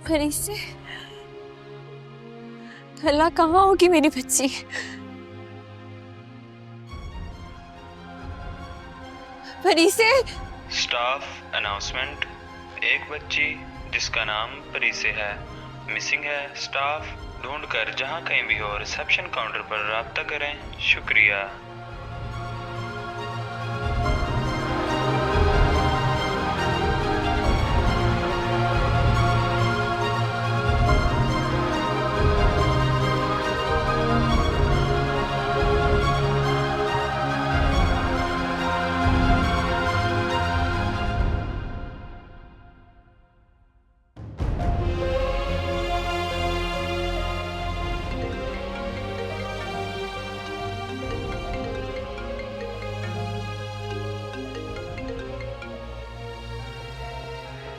फरीसे, अल्लाह कहाँ होगी मेरी बच्ची? फरीसे। स्टाफ अनाउंसमेंट, एक बच्ची जिसका नाम परीसे है मिसिंग है। स्टाफ ढूंढ कर जहां कहीं भी हो रिसेप्शन काउंटर पर राब्ता करें। शुक्रिया।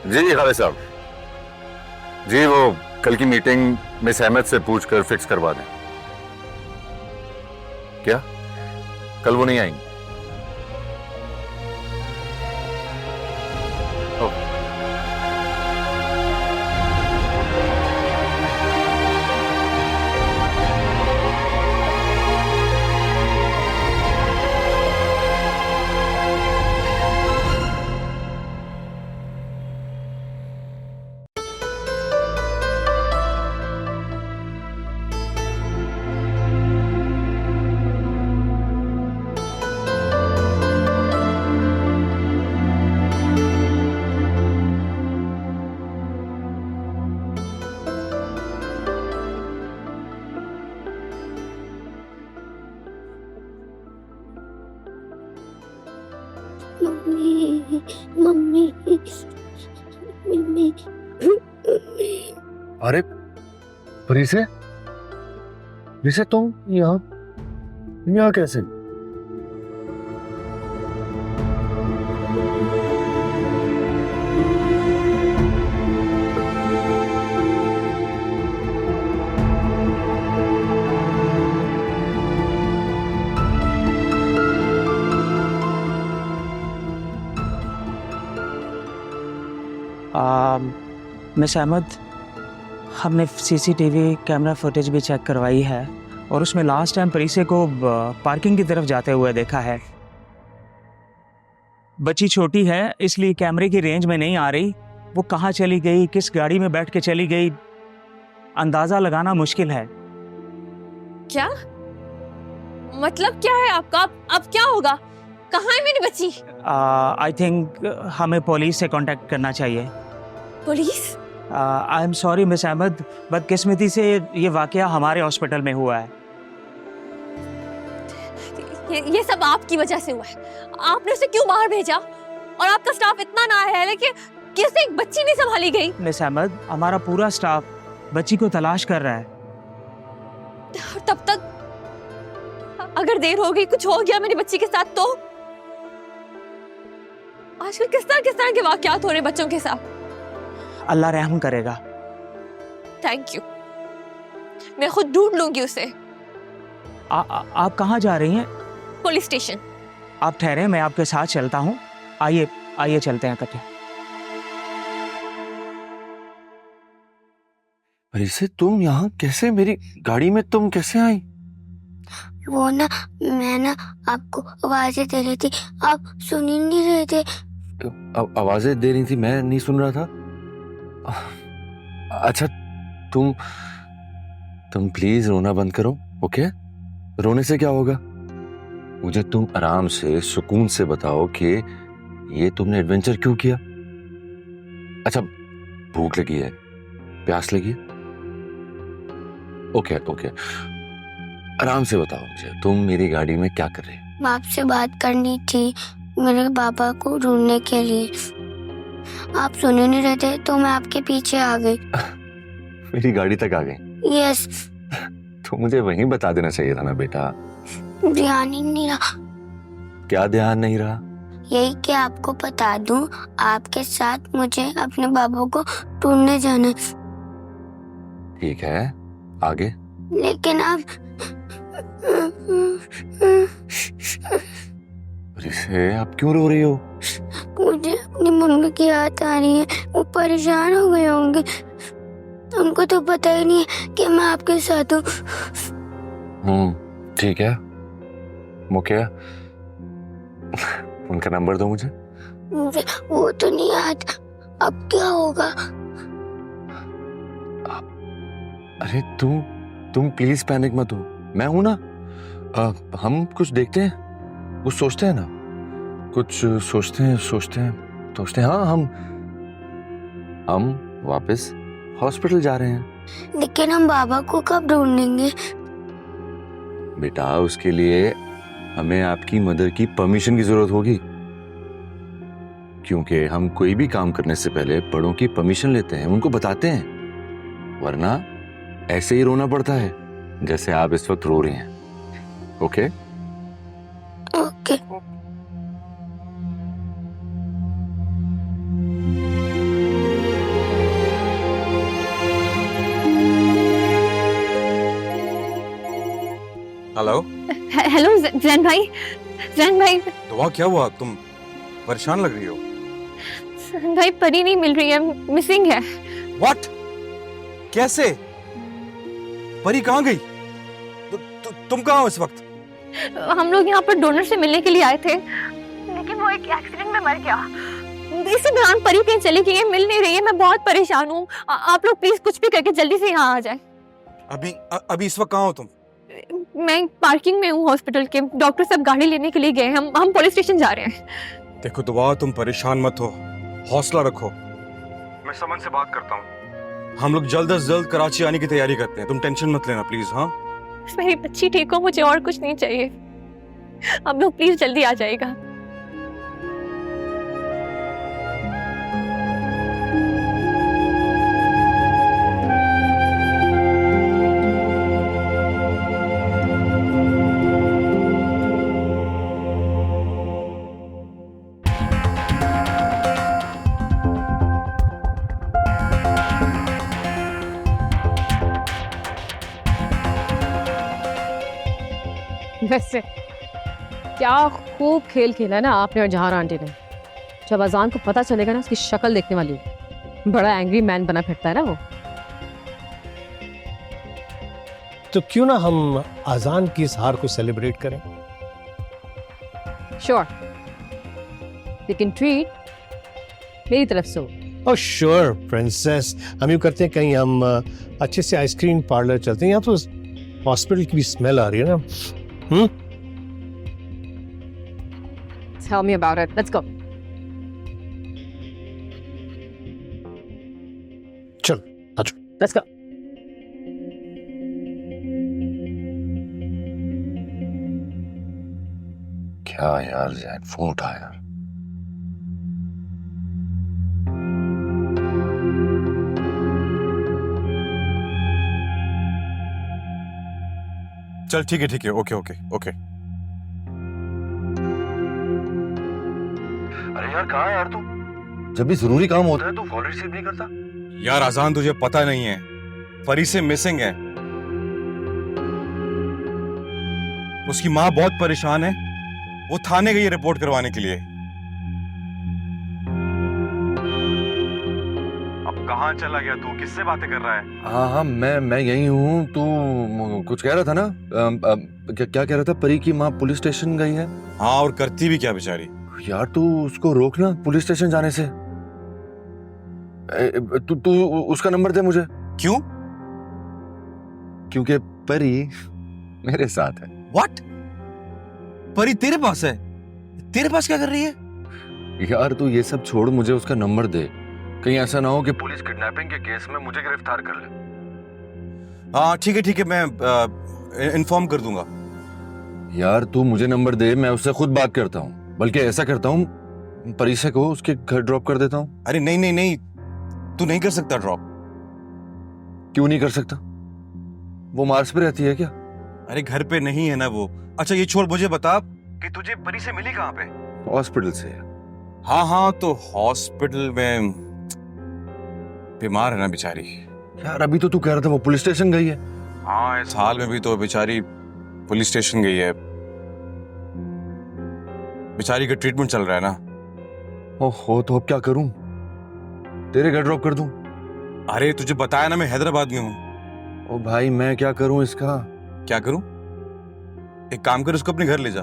जी खालिद साहब, जी वो कल की मीटिंग मिस अहमद से पूछकर फिक्स करवा दें। क्या कल वो नहीं आएंगी? Mummy mummy mummy. अरे परीसे, परीसे तुम यहाँ कैसे? मिस अहमद, हमने सीसीटीवी कैमरा फुटेज भी चेक करवाई है और उसमें लास्ट टाइम परीसे को पार्किंग की तरफ जाते हुए देखा है। बच्ची छोटी है इसलिए कैमरे की रेंज में नहीं आ रही। वो कहाँ चली गई, किस गाड़ी में बैठ के चली गई, अंदाजा लगाना मुश्किल है। क्या मतलब क्या है आपका? अब क्या होगा? कहाँ है मेरी बच्ची? आई थिंक हमें पुलिस से कांटेक्ट करना चाहिए। Police? I am sorry miss Ahmed, बदकिस्मती से ये वाकया हमारे हॉस्पिटल में हुआ है। ये सब आपकी वजह से हुआ है। आपने उसे क्यों बाहर भेजा? और आपका स्टाफ इतना ना है लेकिन कैसे एक बच्ची नहीं संभाली गई? मिस अहमद, हमारा पूरा स्टाफ बच्ची को तलाश कर रहा है। और तब तक अगर देर हो गई, कुछ हो गया मेरी बच्ची के साथ तो? आजकल किस तरह के वाकयात हो रहे बच्चों के साथ। अल्लाह रहम करेगा। थैंक यू, मैं खुद ढूंढ लूंगी उसे। आप कहाँ जा रही हैं? Police station. आप ठहरे, मैं आपके साथ चलता हूँ। आइए आइए चलते हैं इकट्ठे। परीसे तुम यहाँ कैसे? मेरी गाड़ी में तुम कैसे आई? वो ना, मैं ना आपको आवाजें दे रही थी, आप सुन ही नहीं रहे थे। आवाजें दे रही थी, मैं नहीं सुन रहा था। अच्छा तुम प्लीज रोना बंद करो, ओके? रोने से क्या होगा? मुझे तुम आराम से सुकून से बताओ कि ये तुमने एडवेंचर क्यों किया? अच्छा, भूख लगी है, प्यास लगी है? ओके, आराम से बताओ मुझे, तुम मेरी गाड़ी में क्या कर रहे हो? आपसे बात करनी थी मेरे पापा को ढूंढने के लिए। आप सुन ही नहीं रहे थे तो मैं आपके पीछे आ गई। मेरी गाड़ी तक आ गई? यस। तो मुझे वहीं बता देना चाहिए था ना बेटा। ध्यान ही नहीं रहा। क्या ध्यान नहीं रहा? यही कि आपको बता दूं, आपके साथ मुझे अपने बाबू को ढूंढने जाना है। ठीक है, आगे? लेकिन आप आप क्यों रो रही हो? मुझे अपनी मम्मी की याद आ रही है, वो परेशान हो गए होंगे। उनको तो पता ही नहीं है कि मैं आपके साथ हूँ। ठीक है मुखिया, उनका नंबर दो मुझे। मुझे वो तो नहीं आता, अब क्या होगा? अरे तुम प्लीज पैनिक मत हो, मैं हूं ना। हम कुछ देखते हैं, कुछ सोचते हैं ना, कुछ सोचते हैं। हाँ हम वापस हॉस्पिटल जा रहे हैं। लेकिन हम बाबा को कब ढूंढेंगे? बेटा उसके लिए हमें आपकी मदर की परमिशन की जरूरत होगी, क्योंकि हम कोई भी काम करने से पहले बड़ों की परमिशन लेते हैं, उनको बताते हैं, वरना ऐसे ही रोना पड़ता है जैसे आप इस वक्त रो रही हैं। Okay okay. Hello. Hello Jain भाई। दुआ क्या हुआ, तुम परेशान लग रही हो? जैन भाई परी नहीं मिल रही है, मिसिंग है। व्हाट? कैसे? परी कहाँ गई? तुम कहाँ हो इस वक्त? हम लोग यहाँ पर डोनर से मिलने के लिए आए थे, लेकिन वो एक एक्सीडेंट में मर गया। इसी दौरान परी कहीं चली गई है, मिल नहीं रही है। मैं बहुत परेशान हूँ, आप लोग प्लीज कुछ भी करके जल्दी से यहाँ आ जाए। अभी इस वक्त कहाँ हो तुम? मैं पार्किंग में हूँ हॉस्पिटल के, डॉक्टर सब गाड़ी लेने के लिए गए। हम पुलिस स्टेशन जा रहे हैं। देखो दुआ, तुम परेशान मत हो, हौसला रखो। मैं समन से बात करता हूँ, हम लोग जल्द से जल्द कराची आने की तैयारी करते हैं, तुम टेंशन मत लेना प्लीज। हाँ मेरी बच्ची ठीक हो, मुझे और कुछ नहीं चाहिए। आप लोग प्लीज जल्दी आ जाएगा। वैसे क्या खूब खेल खेला है ना आपने और जहार आंटी ने। जब अजान को पता चलेगा ना, उसकी शक्ल देखने वाली है। बड़ा एंग्री मैन बना फिरता है ना वो। तो क्यों ना हम अजान की इस हार को सेलिब्रेट करें? श्योर, लेकिन ट्रीट मेरी तरफ से हो। ओह श्योर प्रिंसेस, हम यूँ करते हैं कहीं हम अच्छे से आइसक्रीम पार्लर चलते हैं। यहाँ तो हॉस्पिटल की भी स्मेल आ रही है ना। Tell me about it. Let's go. चल आजो। Let's go. क्या यार जैन, फोन उठा यार। चल ठीक है, ओके। अरे यार कहाँ है यार तू? जब भी जरूरी काम होता है तो कॉल रिसीव नहीं करता। यार अजान, तुझे पता नहीं है, परी से मिसिंग है। उसकी माँ बहुत परेशान है, वो थाने गई है रिपोर्ट करवाने के लिए। अब कहाँ चला गया तू? किससे बातें कर रहा है? हाँ मैं यही हूँ। तू कुछ कह रहा था ना? क्या कह रहा था? परी की माँ पुलिस स्टेशन गई है। हाँ, और करती भी क्या बेचारी? यार तू उसको रोक ना पुलिस स्टेशन जाने से। तू उसका नंबर दे मुझे। क्यों? क्योंकि परी मेरे साथ है। व्हाट? परी तेरे पास है? तेरे पास क्या कर रही है? यार तू ये सब छोड़, मुझे उसका नंबर दे। कहीं ऐसा ना हो कि पुलिस किडनैपिंग के केस में मुझे गिरफ्तार कर ले। हाँ ठीक है, मैं इन्फॉर्म कर दूंगा। यार तू मुझे नंबर दे, मैं उससे खुद बात करता हूँ। बल्कि ऐसा करता हूँ, परीक्षा को उसके घर ड्रॉप कर देता हूँ। अरे नहीं, तू नहीं कर सकता ड्रॉप। क्यों नहीं कर सकता? वो मार्स पे रहती है क्या? अरे घर पे नहीं है ना वो। अच्छा ये छोड़, मुझे बता कि तुझे परी से मिली कहाँ पे? हॉस्पिटल से। हाँ, तो हॉस्पिटल में बीमार है ना बेचारी। यार अभी तो तू कह रहा था वो पुलिस स्टेशन गई है। हाँ, इस हाल में भी तो बेचारी पुलिस स्टेशन गई है। बेचारी का ट्रीटमेंट चल रहा है ना। ओहो, तो अब क्या करूं? तेरे घर ड्रॉप कर दूं? अरे तुझे बताया ना मैं हैदराबाद में हूँ। ओ भाई मैं क्या करूं इसका? क्या करूं? एक काम कर, उसको अपने घर ले जा।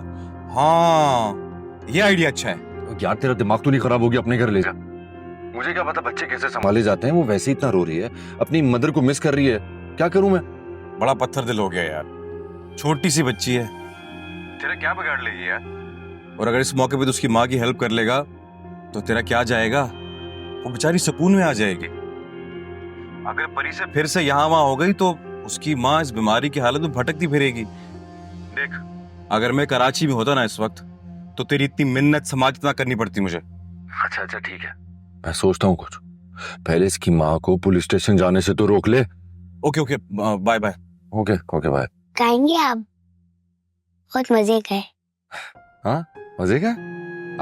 हाँ, ये आइडिया अच्छा है। यार तेरा दिमाग तो नहीं खराब हो गया? अपने घर ले जा। मुझे क्या पता बच्चे कैसे संभाले जाते हैं। वो वैसे ही इतना रो रही है, अपनी मदर को मिस कर रही है। क्या करूं मैं? बड़ा पत्थर दिल हो गया यार, छोटी सी बच्ची है, तेरा क्या बिगाड़ लेगी यार? और अगर इस मौके पे तो उसकी माँ की हेल्प कर लेगा तो तेरा क्या जाएगा? वो बेचारी सुकून में आ जाएगी। अगर परी से फिर से यहाँ वहां हो गई तो उसकी माँ इस बीमारी की हालत में भटकती फिरेगी। देख, अगर मैं कराची में होता ना इस वक्त तो तेरी इतनी मिन्नत समाज ना करनी पड़ती मुझे। अच्छा अच्छा ठीक है, मैं सोचता हूँ कुछ। पहले इसकी माँ को पुलिस स्टेशन जाने से तो रोक ले। Okay okay, bye bye. Okay okay bye. गाएंगे आप? बहुत मजे का है। हाँ मजे का?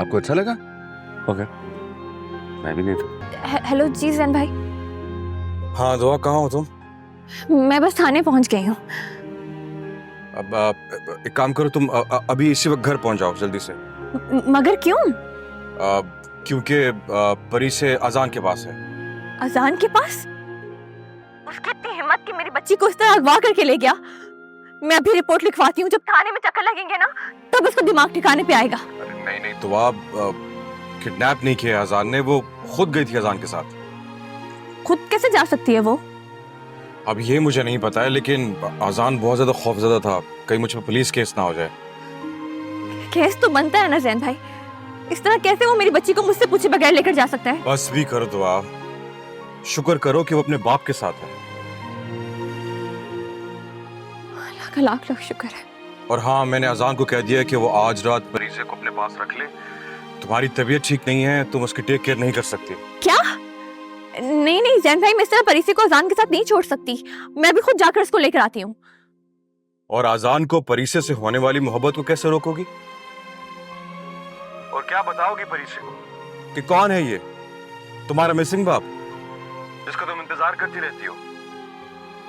आपको अच्छा लगा? ओके, मैं भी नहीं था। हेलो जी जैन भाई। हाँ दुआ, कहाँ हो तुम? मैं बस थाने पहुंच गई हूँ। अब एक काम करो, तुम अभी इसी वक्त घर पहुंच जाओ जल्दी से। मगर क्यों? क्योंकि परी से अजान के पास है। अजान के पास? उसकी इतनी हिम्मत कि मेरी बच्ची को इस तरह अगवा करके ले गया। मैं अभी रिपोर्ट लिखवाती हूँ, जब थाने में चक्कर लगेंगे ना तब उसका दिमाग ठिकाने पे आएगा। नहीं नहीं दुआ, किडनैप नहीं किया अजान ने, वो खुद गई थी अजान के साथ। खुद कैसे जा सकती है वो? अब ये मुझे नहीं पता है, लेकिन अजान बहुत ज्यादा खौफजदा था, कहीं मुझ पर पुलिस केस ना हो जाए। केस तो बनता है ना जैन भाई, इस तरह कैसे वो मेरी बच्ची को मुझसे पूछे बगैर लेकर जा सकता है? बस भी करो दुआ, शुक्र करो कि वो अपने बाप के साथ है। अल्लाह का लाख लाख शुक्र है। और हाँ, मैंने अजान को कह दिया कि वो आज रात परीसे को अपने पास रख ले। तुम्हारी तबीयत ठीक नहीं है, तुम उसकी टेक केयर नहीं कर सकती। क्या? नहीं नहीं जैन भाई, मैं इस तरह परीसे को अजान के साथ नहीं छोड़ सकती। मैं भी खुद जाकर उसको लेकर आती हूँ। और अजान को परीसे से होने वाली मोहब्बत को कैसे रोकोगी? और क्या बताओगी परीसे को कि कौन है ये तुम्हारा मिसिंग बाप जिसका तुम इंतजार करती रहती हो?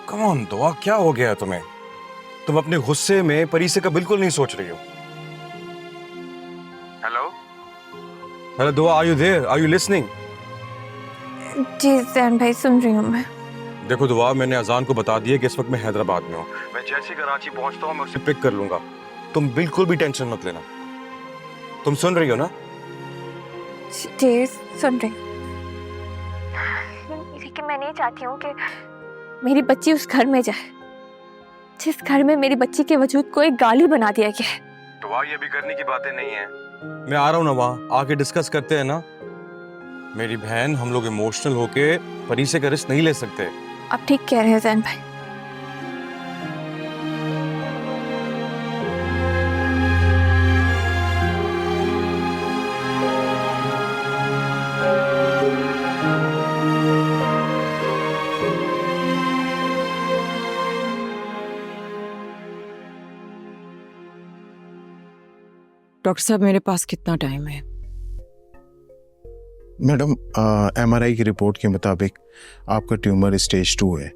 कम ऑन दुआ, क्या हो गया है तुम्हें? तुम अपने गुस्से में परीसे का बिल्कुल नहीं सोच रही हो। Hello hello Dua, are you there? Are you listening? जी जैन भाई, सुन रही हूँ मैं। देखो दुआ, मैंने अजान को बता दिया कि इस वक्त मैं हैदराबाद में हूँ। मैं जैसे ही कराची पहुंचता हूँ मैं उसे पिक कर लूंगा। तुम बिल्कुल भी टेंशन मत लेना। तुम सुन रही हो ना? जी सुन रही हूँ, लेकिन मैं नहीं चाहती हूँ कि मेरी बच्ची उस घर में जाए जिस घर में मेरी बच्ची के वजूद को एक गाली बना दिया गया है। दुआ, ये भी करने की बातें नहीं है। मैं आ रहा हूँ ना, वहाँ आके डिस्कस करते हैं ना। मेरी बहन, हम लोग इमोशनल होके परीसे का रिस्क नहीं ले सकते। आप ठीक कह रहे हैं जैन भाई। डॉक्टर साहब, मेरे पास कितना टाइम है? मैडम, MRI की रिपोर्ट के मुताबिक आपका ट्यूमर स्टेज 2 है।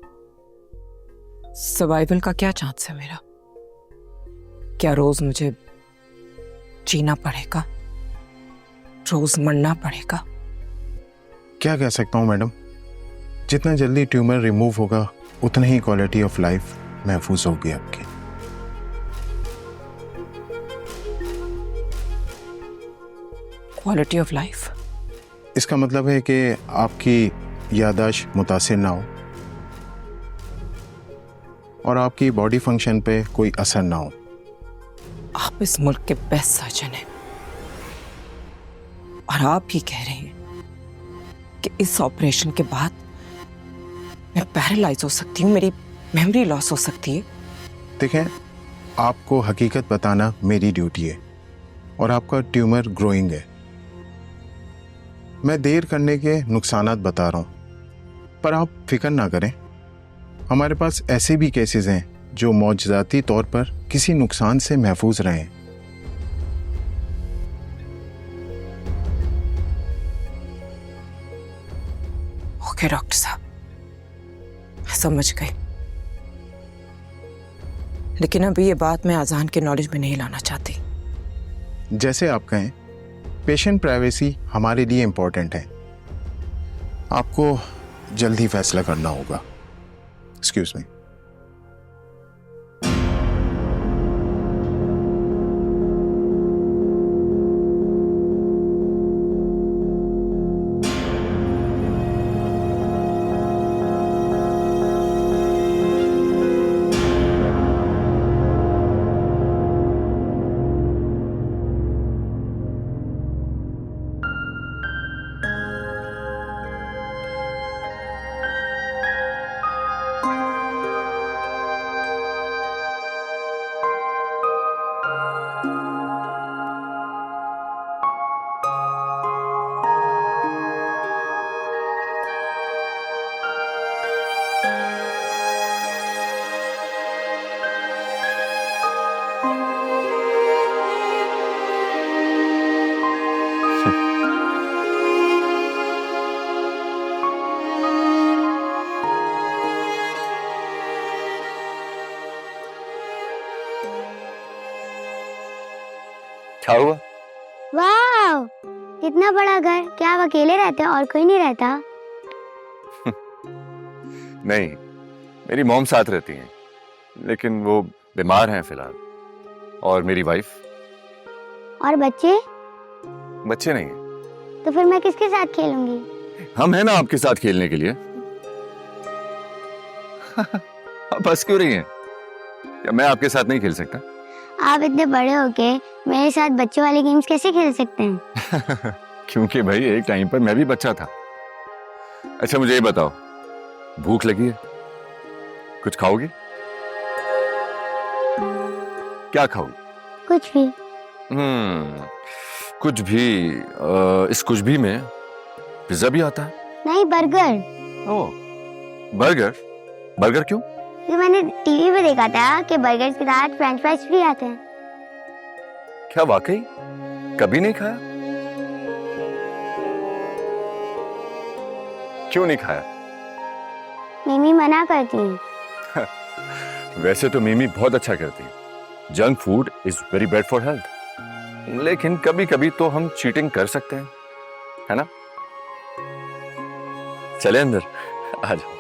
सर्वाइवल का क्या चांस है मेरा? क्या रोज मुझे जीना पड़ेगा? रोज मरना पड़ेगा? क्या कह सकता हूँ मैडम, जितना जल्दी ट्यूमर रिमूव होगा उतना ही क्वालिटी ऑफ लाइफ महफूज होगी आपकी। Quality of life? इसका मतलब है कि आपकी याददाश्त मुतासिर ना हो और आपकी बॉडी फंक्शन पे कोई असर ना हो। आप इस मुल्क के बेस्ट सर्जन हैं और आप ही कह रहे हैं कि इस ऑपरेशन के बाद मैं पैरालाइज हो सकती हूँ, मेरी मेमोरी लॉस हो सकती है। देखें, आपको हकीकत बताना मेरी ड्यूटी है और आपका ट्यूमर ग्रोइंग है। मैं देर करने के नुकसानात बता रहा हूँ, पर आप फिक्र ना करें। हमारे पास ऐसे भी केसेस हैं जो मौजज़ाती तौर पर किसी नुकसान से महफूज रहे हैं। ओके डॉक्टर साहब, समझ गए, लेकिन अभी ये बात मैं अजान के नॉलेज में नहीं लाना चाहती। जैसे आप कहें, पेशेंट प्राइवेसी हमारे लिए इम्पोर्टेंट है। आपको जल्द ही फैसला करना होगा। Excuse me. क्या हुआ? वाह, कितना बड़ा घर। क्या आप अकेले रहते हैं और कोई नहीं रहता? नहीं, मेरी मॉम साथ रहती हैं, लेकिन वो बीमार हैं फिलहाल। और मेरी वाइफ। और बच्चे? बच्चे नहीं हैं। तो फिर मैं किसके साथ खेलूंगी? हम हैं ना आपके साथ खेलने के लिए। आप हंस क्यों रही हैं? क्या मैं आपके साथ नहीं खेल सकता? आप इतने बड़े होके मेरे साथ बच्चों वाले गेम्स कैसे खेल सकते हैं? क्योंकि भाई एक टाइम पर मैं भी बच्चा था। अच्छा मुझे ये बताओ, भूख लगी है? कुछ खाओगी? क्या खाओगी? कुछ भी। कुछ भी। इस कुछ भी में पिज्जा भी आता है? नहीं, बर्गर। ओह, बर्गर? बर्गर क्यों? तो मैंने टीवी पे देखा था कि बर्गर के साथ फ्रेंच फ्राइज फ्री आते हैं। क्या वाकई? कभी नहीं खाया? क्यों नहीं खाया? मिमी मना करती है। वैसे तो मिमी बहुत अच्छा करती है। Junk food is very bad for health, लेकिन कभी कभी तो हम चीटिंग कर सकते हैं, है ना? चले अंदर, आ जाओ।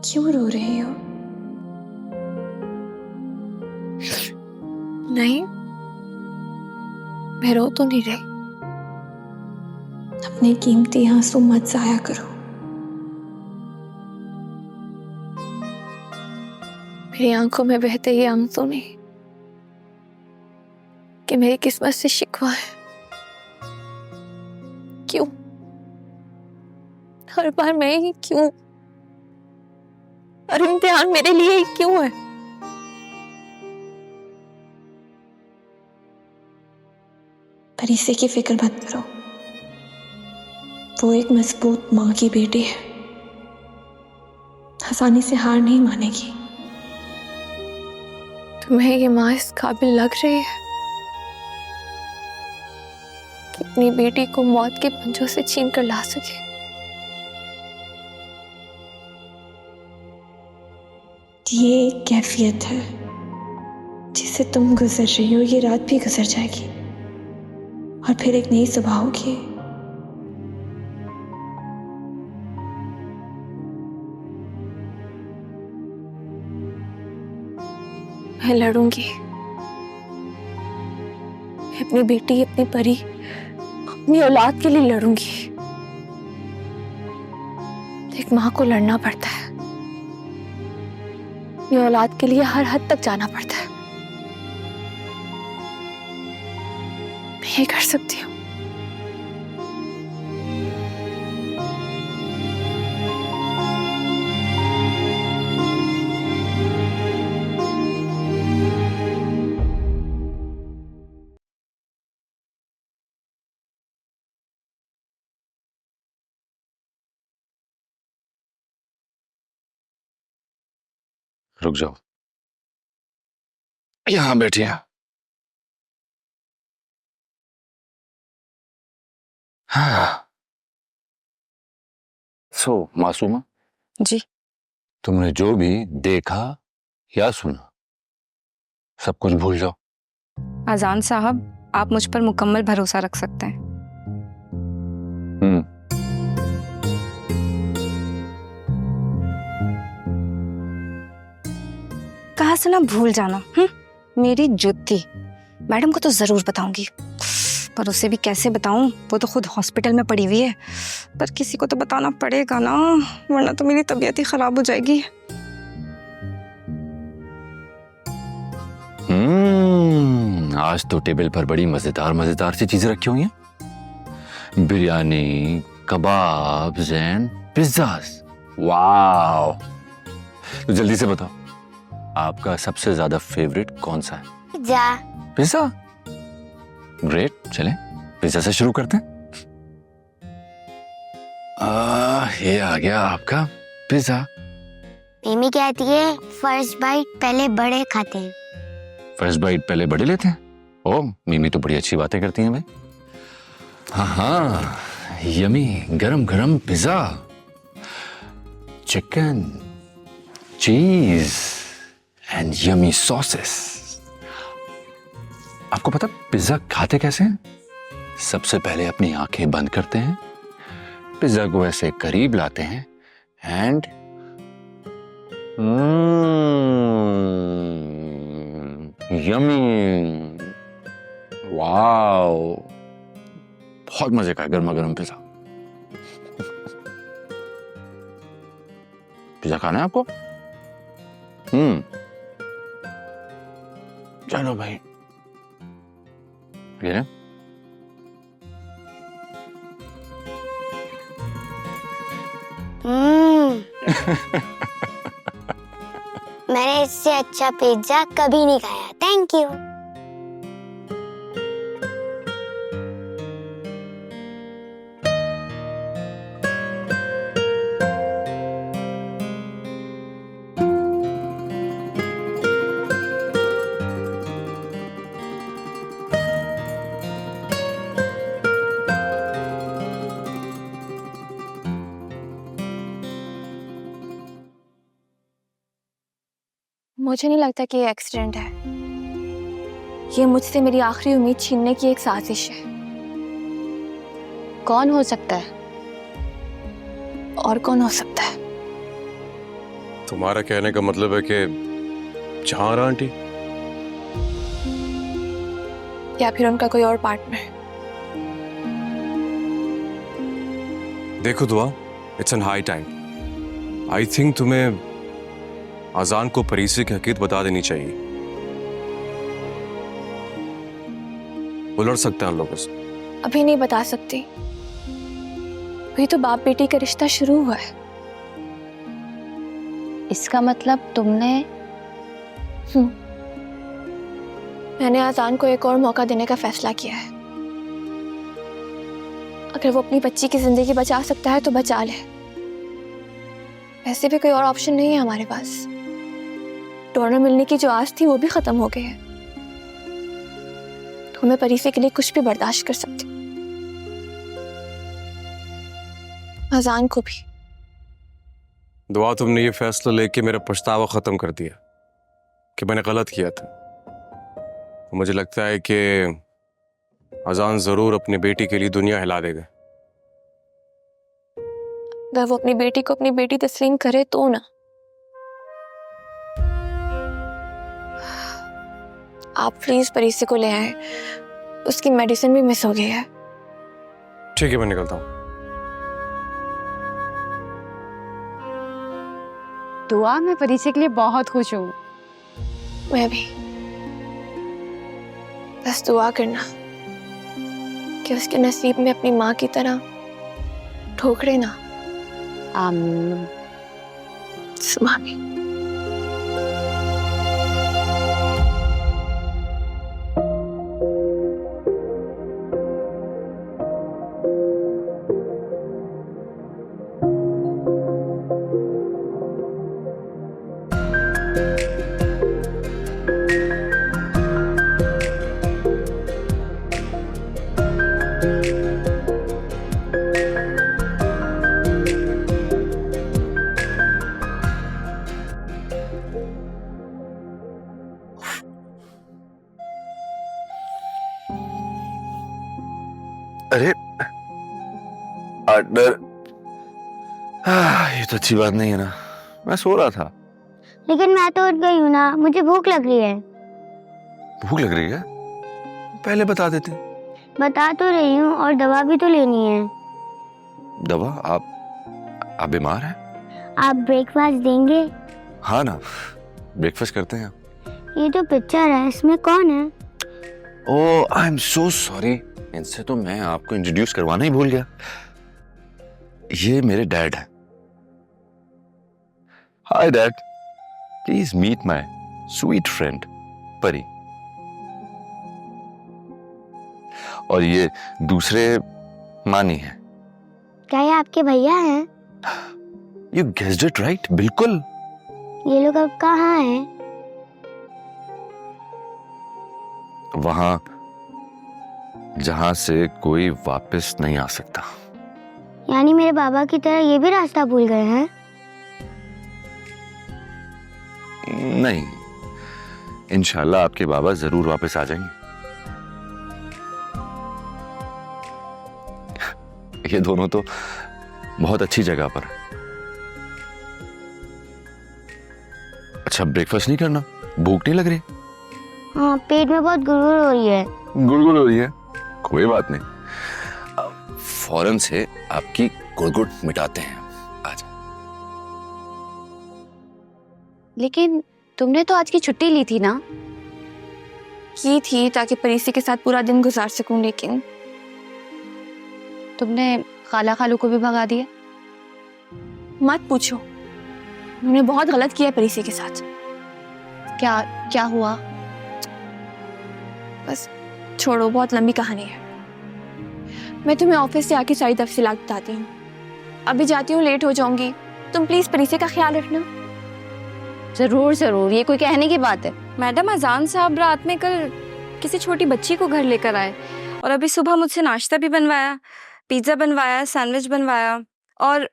क्यों रो रहे हो? नहीं, मैं रो तो नहीं रही। अपने कीमती आंसू मत जाया करो। मेरी आंखों में बहते ये आंसू नहीं कि मेरी किस्मत से शिकवा है। क्यों हर बार मैं ही क्यों? और इम्तिहान मेरे लिए ही क्यों है? परीसे की फिक्र मत करो, वो एक मजबूत माँ की बेटी है, आसानी से हार नहीं मानेगी। तुम्हें ये माँ इस काबिल लग रही है कि अपनी बेटी को मौत के पंजों से छीन कर ला सके? ये एक कैफियत है जिससे तुम गुजर रही हो। ये रात भी गुजर जाएगी और फिर एक नई सुबह होगी। मैं लड़ूंगी, मैं अपनी बेटी, अपनी परी, अपनी औलाद के लिए लड़ूंगी। एक माँ को लड़ना पड़ता है, अपनी औलाद के लिए हर हद तक जाना पड़ता है। मैं ये कर सकती हूँ। रुक जाओ, यहां बैठिए। सो मासूमा, जी। तुमने जो भी देखा या सुना सब कुछ भूल जाओ। अजान साहब, आप मुझ पर मुकम्मल भरोसा रख सकते हैं। कहा से ना भूल जाना। मेरी जुत्ती मैडम को तो जरूर बताऊंगी, पर उसे भी कैसे बताऊं? वो तो खुद हॉस्पिटल में पड़ी हुई है। पर किसी को तो बताना पड़ेगा ना, वरना तो मेरी तबीयत ही खराब हो जाएगी। आज तो टेबल पर बड़ी मजेदार मजेदार सी चीजें रखी हुई हैं। Biryani, kebabs and pizzas. Wow! तो जल्दी से बताओ, आपका सबसे ज्यादा फेवरेट कौन सा है? पिज्जा। पिज्जा? ग्रेट, चलें पिज्जा से शुरू करते हैं। ये आ गया आपका पिज्जा। मम्मी कहती है फर्स्ट बाइट पहले बड़े खाते हैं। फर्स्ट बाइट पहले बड़े लेते हैं? ओ, मिमी तो बड़ी अच्छी बातें करती हैं भाई। हाँ, यमी गरम गरम पिज्जा, चिकन, चीज एंड यमी सॉसेस। आपको पता पिज्जा खाते कैसे हैं? सबसे पहले अपनी आंखें बंद करते हैं, पिज्जा को ऐसे करीब लाते हैं एंड यमी, वाओ, बहुत मजे का गर्मा गर्म पिज्जा। पिज्जा खाना है आपको? चलो भाई, ये मैंने इससे अच्छा पिज्जा कभी नहीं खाया। Thank you. मुझे नहीं लगता कि ये एक्सीडेंट है। ये मुझसे मेरी आखिरी उम्मीद छीनने की एक साजिश है। कौन हो सकता है? और कौन हो सकता है? तुम्हारा कहने का मतलब है कि जहां आंटी, या फिर उनका कोई और पार्टनर। देखो दुआ, it's an high time. I think तुम्हें अजान को परीसे की हकीकत बता देनी चाहिए। वो लड़ सकते हैं लोगों से। अभी नहीं बता सकती, अभी तो बाप बेटी का रिश्ता शुरू हुआ है। इसका मतलब तुमने? मैंने अजान को एक और मौका देने का फैसला किया है। अगर वो अपनी बच्ची की जिंदगी बचा सकता है तो बचा ले। वैसे भी कोई और ऑप्शन नहीं है हमारे पास। डोनर मिलने की जो आस थी वो भी खत्म हो गई है। तो मैं परीसे के लिए कुछ भी बर्दाश्त कर सकती, अजान को भी। दुआ, तुमने ये फैसला लेके मेरा पछतावा खत्म कर दिया कि मैंने गलत किया था। मुझे लगता है कि अजान जरूर अपनी बेटी के लिए दुनिया हिला देगा। अगर वो अपनी बेटी को अपनी बेटी तस्लीम करे तो ना। आप प्लीज परीसे को ले आए, उसकी मेडिसिन भी मिस हो गई है। ठीक है, मैं निकलता हूँ। दुआ, मैं परीसे के लिए बहुत खुश हूँ। मैं भी। बस दुआ करना कि उसके नसीब में अपनी माँ की तरह ठोकरे ना। आमीन। सुमा भी। अरे पार्टनर, ये तो अच्छी बात नहीं है ना, मैं सो रहा था। लेकिन मैं तो उठ गई हूँ ना, मुझे भूख लग रही है। भूख लग रही है? पहले बता देते। बता तो रही हूँ, और दवा भी तो लेनी है। दवा? आप बीमार हैं? आप ब्रेकफास्ट देंगे? हाँ ना, ब्रेकफास्ट करते हैं। ये जो पिक्चर है इसमें कौन है? ओह, आई एम सो सॉरी, इनसे तो मैं आपको इंट्रोड्यूस करवाना ही भूल गया। ये मेरे डैड हैं। Hi dad, please meet my sweet friend Pari. और ये दूसरे मानी हैं। क्या ये आपके भैया हैं? यू गेस्ड इट राइट, बिल्कुल। ये लोग अब कहाँ हैं? वहां जहां से कोई वापस नहीं आ सकता। यानी मेरे बाबा की तरह ये भी रास्ता भूल गए हैं? नहीं, इंशाल्लाह आपके बाबा जरूर वापस आ जाएंगे। ये दोनों तो बहुत अच्छी जगह पर है। अच्छा, ब्रेकफास्ट नहीं करना? भूख नहीं लग रही? हाँ, पेट में बहुत गुड़गुड़ हो रही है। गुड़गुड़ हो रही है? कोई बात नहीं, अब फौरन से आपकी गुड़गुड़ मिटाते हैं। आ जाओ। लेकिन तुमने तो आज की छुट्टी ली थी ना? की थी ताकि परीसी के साथ पूरा दिन गुजार सकूं, लेकिन तुमने खाला खालू को भी भगा दिया? मत पूछो, उन्होंने बहुत गलत किया परीसी के साथ। क्या क्या हुआ? बस छोड़ो, बहुत लंबी कहानी है। मैं तुम्हें ऑफिस से आके सारी तफसीलात बताती हूँ। अभी जाती हूँ, लेट हो जाऊंगी। तुम प्लीज परीसी का ख्याल रखना। जरूर जरूर, ये कोई कहने की बात है? मैडम, अजान साहब रात में कल किसी छोटी बच्ची को घर लेकर आए, और अभी सुबह मुझसे नाश्ता भी बनवाया, पिज्जा बनवाया, सैंडविच बनवाया, और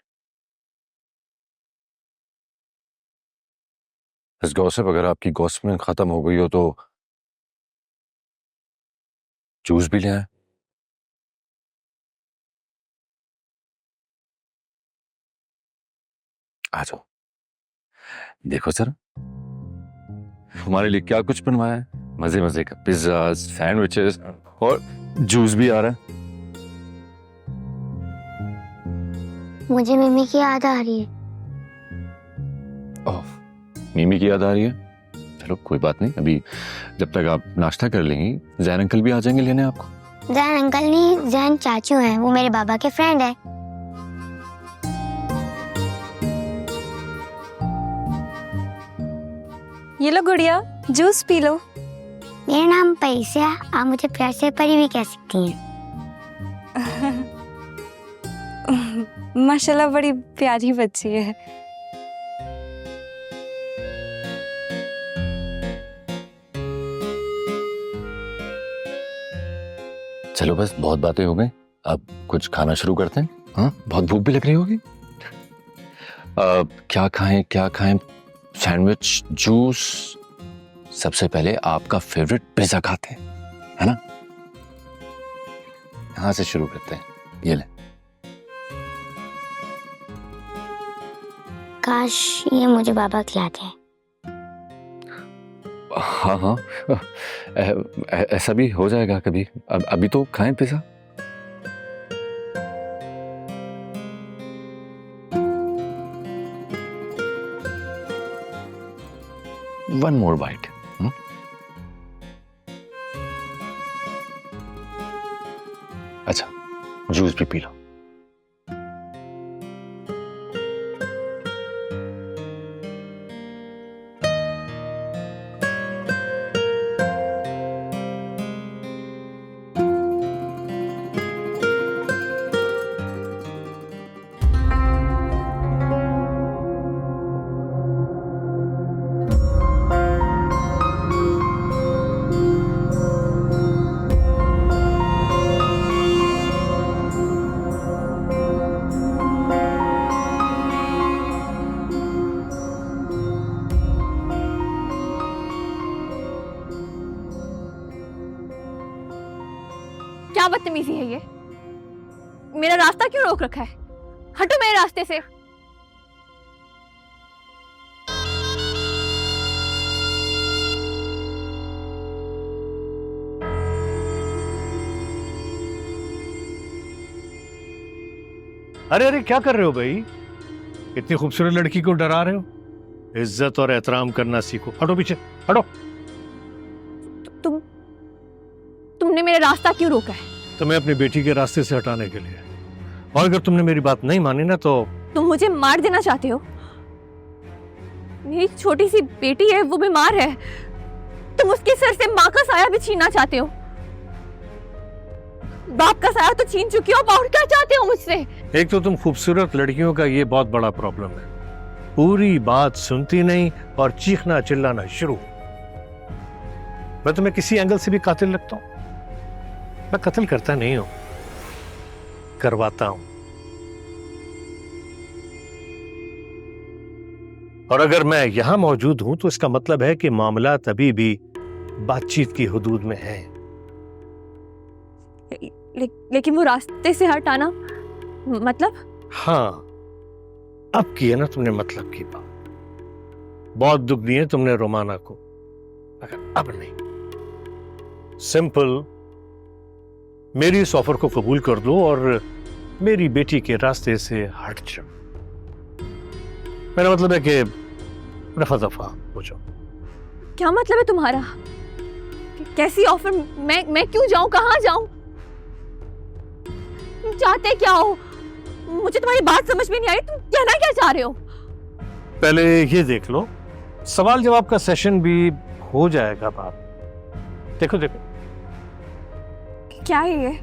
इस गॉसिप, अगर आपकी गॉसिप खत्म हो गई हो तो जूस भी ले आए। आ जाओ, देखो सर, हमारे लिए क्या कुछ बनवाया है। मजे मजे का पिज्जा, सैंडविचेस, और जूस भी आ रहा है। मुझे मम्मी की याद आ रही है। ओह, मिमी की याद आ रही है? चलो कोई बात नहीं, अभी जब तक आप नाश्ता कर लेंगी, जैन अंकल भी आ जाएंगे लेने आपको। जैन अंकल नहीं, जैन चाचू हैं, वो मेरे बाबा के फ्रेंड है। ये लो गुड़िया, जूस पी लो। मेरा नाम परी से है, आप मुझे प्यार से परी भी कह सकती हैं। माशाल्लाह, बड़ी प्यारी बच्ची है। चलो बस, बहुत बातें हो गई, अब कुछ खाना शुरू करते हैं। हाँ, बहुत भूख भी लग रही होगी। क्या खाएं? Sandwich, juice? सबसे पहले आपका फेवरेट पिज्जा खाते हैं, है ना? यहां से शुरू करते हैं। ये ले। काश ये मुझे बाबा खिलाते हैं। हाँ, ऐसा भी हो जाएगा कभी। अभी तो खाएं पिज्जा। One more bite. अच्छा, जूस भी पी लो। क्या बदतमीजी है ये? मेरा रास्ता क्यों रोक रखा है? हटो मेरे रास्ते से। अरे अरे क्या कर रहे हो भाई? इतनी खूबसूरत लड़की को डरा रहे हो? इज्जत और एहतराम करना सीखो। हटो पीछे, हटो। तुमने मेरा रास्ता क्यों रोका है? तुम्हें अपनी बेटी के रास्ते से हटाने के लिए। और अगर तुमने मेरी बात नहीं मानी ना तो तुम मुझे मार देना चाहते हो? मेरी छोटी सी बेटी है, वो बीमार है। तुम उसके सर से माँ का साया भी छीनना चाहते हो। बाप का साया तो छीन चुकी हो, और क्या चाहते हो मुझसे? एक तो तुम खूबसूरत लड़कियों का ये बहुत बड़ा प्रॉब्लम है, पूरी बात सुनती नहीं और चीखना चिल्लाना शुरू। मैं तुम्हें किसी एंगल से भी कातिल लगता हूं? मैं कत्ल करता नहीं हूं, करवाता हूं। और अगर मैं यहां मौजूद हूं तो इसका मतलब है कि मामला अभी भी बातचीत की हुदूद में है। लेकिन वो रास्ते से हटाना मतलब? हाँ, अब की है ना तुमने मतलब की बात। बहुत दुख दिए तुमने रोमाना को, मगर अब नहीं। सिंपल, मेरी इस ऑफर को कबूल कर दो और मेरी बेटी के रास्ते से हट जाओ। मेरा मतलब है कि रफा दफा हो जाओ। क्या मतलब है तुम्हारा? कैसी ऑफर? मैं क्यों जाऊं, कहां जाऊं? तुम चाहते क्या हो? मुझे तुम्हारी बात समझ में नहीं आई। तुम कहना क्या चाह रहे हो? पहले ये देख लो, सवाल जवाब का सेशन भी हो जाएगा बात। देखो देखो, क्या है ये?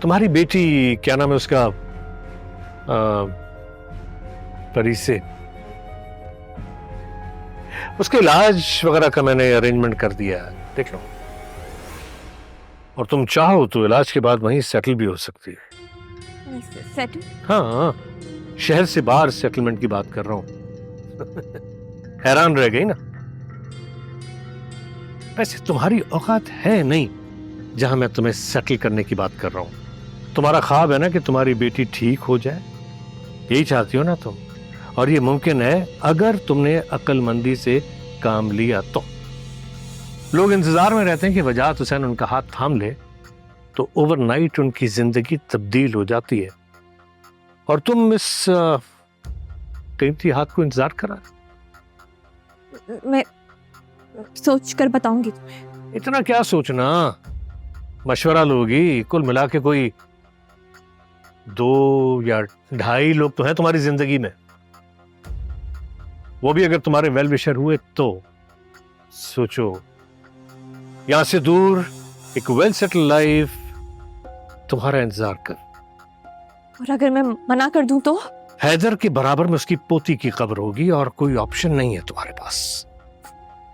तुम्हारी बेटी, क्या नाम है उसका, परी से, उसके इलाज वगैरह का मैंने अरेंजमेंट कर दिया है, देख लो। और तुम चाहो तो इलाज के बाद वहीं सेटल भी हो सकती है। सेटल? हाँ, शहर से बाहर सेटलमेंट की बात कर रहा हूं। हैरान रह गई ना? वैसे तुम्हारी औकात है नहीं जहां मैं तुम्हें सेटल करने की बात कर रहा हूं। तुम्हारा ख्वाब है ना कि तुम्हारी बेटी ठीक हो जाए, यही चाहती हो ना तुम? और ये मुमकिन है अगर तुमने अक्लमंदी से काम लिया तो। लोग इंतजार में रहते हैं कि वजाहत हुसैन उनका हाथ थाम ले तो ओवरनाइट उनकी जिंदगी तब्दील हो जाती है, और तुम इस कीमती हाथ को इंतजार करा। मैं सोच कर बताऊंगी तुम्हें। इतना क्या सोचना, मशवरा लोगी। कुल मिला के कोई 2 या 2.5 लोग तो हैं तुम्हारी जिंदगी में, वो भी अगर तुम्हारे वेल विशर हुए तो। सोचो, यहां से दूर एक वेल सेटल लाइफ तुम्हारा इंतजार कर। और अगर मैं मना कर दूं तो? हैदर के बराबर में उसकी पोती की कब्र होगी और कोई ऑप्शन नहीं है तुम्हारे पास।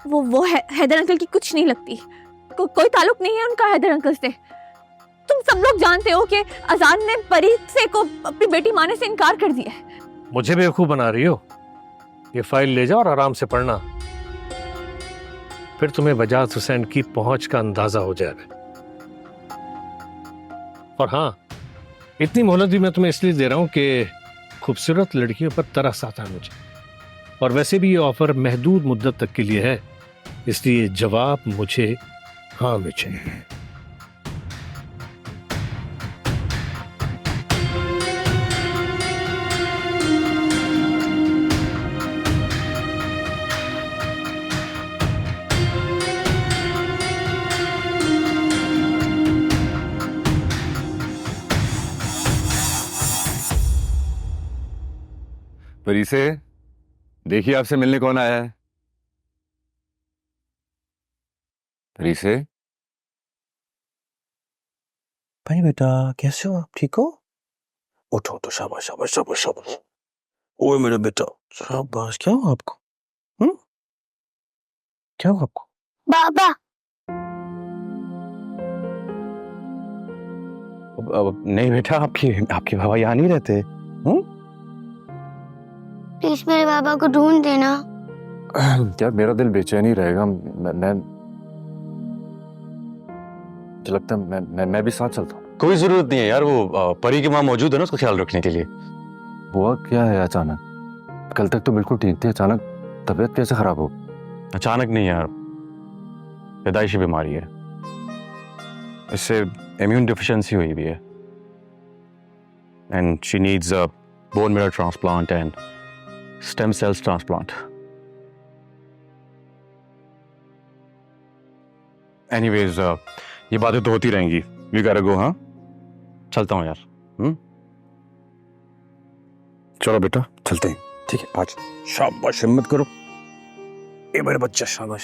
वो हैदर अंकल की कुछ नहीं लगती। कोई ताल्लुक नहीं है उनका हैदर अंकल से। तुम सब लोग जानते हो कि अजान ने परी से को अपनी बेटी माने से इनकार कर दिया है। मुझे बेवकूफ बना रही हो? ये फाइल ले जाओ और आराम से पढ़ना, फिर तुम्हें वजाहत हुसैन की पहुंच का अंदाजा हो जाएगा। और हाँ, इतनी मोहलत भी मैं तुम्हें इसलिए दे रहा हूं कि खूबसूरत लड़कियों पर तरस आता है मुझे, और वैसे भी ये ऑफर महदूद मुद्दत तक के लिए है, इसलिए जवाब मुझे हाँ में चाहिए। परी से, देखिए आपसे मिलने कौन आया है। परी से, भाई बेटा कैसे हो आप? ठीक हो? उठो उठो, शाबाश शाबाश शाबाश शाबाश। ओए मेरा बेटा, शाबाश। क्या हुआ आपको? क्या हुआ आपको? बाबा, नहीं बेटा, आपके बाबा यहाँ नहीं रहते। प्लीज मेरे बाबा को ढूंढ देना। यार मेरा दिल बेचैन ही रहेगा। मैं मुझे लगता है मैं भी साथ चलता हूँ। कोई जरूरत नहीं है यार, वो परी की माँ मौजूद है ना उसका ख्याल रखने के लिए। हुआ क्या है अचानक? कल तक तो बिल्कुल ठीक थे, अचानक तबीयत कैसे खराब हो? अचानक नहीं यार, पैदाइशी बीमारी है, इससे इम्यून डिफिशिएंसी हुई भी है and she needs a bone marrow transplant and stem cells transplant. Anyways ये बातें तो होती रहेंगी, वी गॉटा गो। हाँ चलता हूँ यार। चलो बेटा चलते हैं। ठीक है, आज शाबाश, हिम्मत करो, ए मेरे बच्चा, शाबाश।